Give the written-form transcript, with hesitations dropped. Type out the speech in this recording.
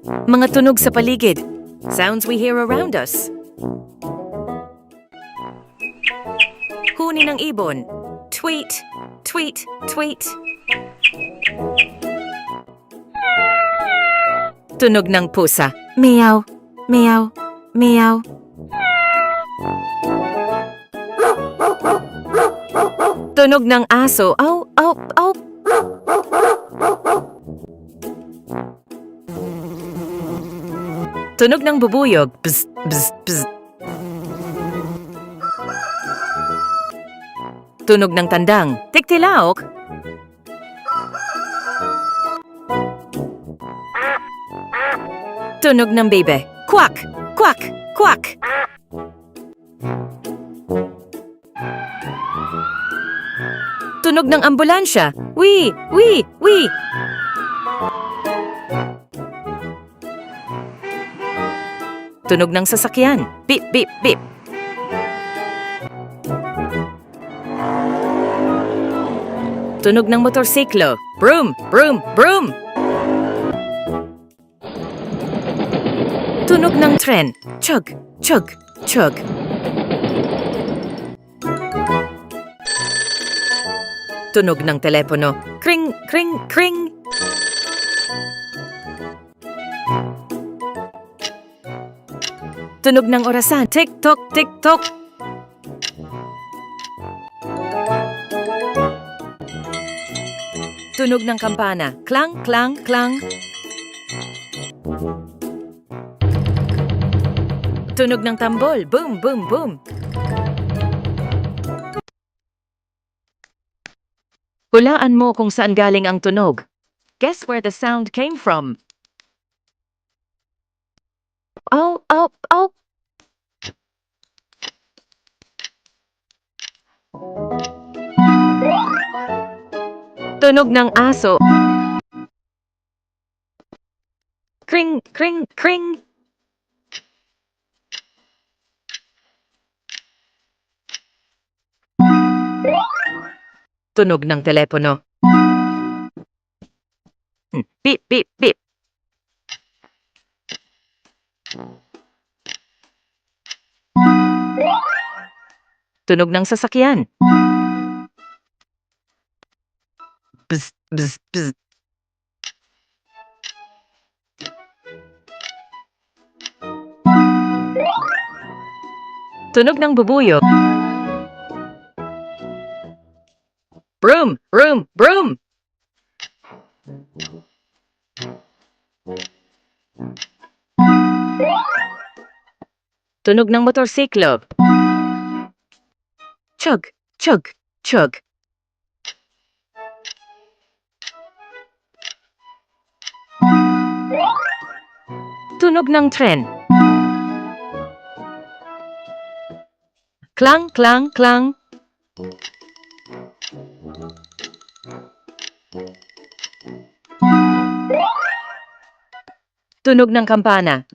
Mga tunog sa paligid. Sounds we hear around us. Huni ng ibon. Tweet, tweet, tweet. Tunog ng pusa. Meow, meow, meow. Tunog ng aso. Aw, aw, aw. Tunog ng bubuyog. Bzz, bzz, bzz. Tunog ng tandang. Tiktilaok. Tunog ng bebe. Quack, quack, quack. Tunog ng ambulansya. Wee, wee, wee. Tunog ng sasakyan. Beep, beep, beep. Tunog ng motorsiklo. Broom, broom, broom. Tunog ng tren. Chug, chug, chug. Tunog ng telepono. Kring, kring, kring. Tunog ng orasan. Tik-tok, tik-tok. Tunog ng kampana. Klang, klang, klang. Tunog ng tambol. Boom, boom, boom. Hulaan mo kung saan galing ang tunog. Guess where the sound came from. Ow, ow, ow. Tunog ng aso. Kring, kring, kring. Tunog ng telepono. Beep, beep, beep. Tunog ng sasakyan. Bzz, bzz, bzz. Tunog ng bubuyog. Broom, broom, broom. Tunog ng motorsiklo. Chug, chug, chug. Tunog ng tren. Klang, klang, klang. Tunog ng kampana.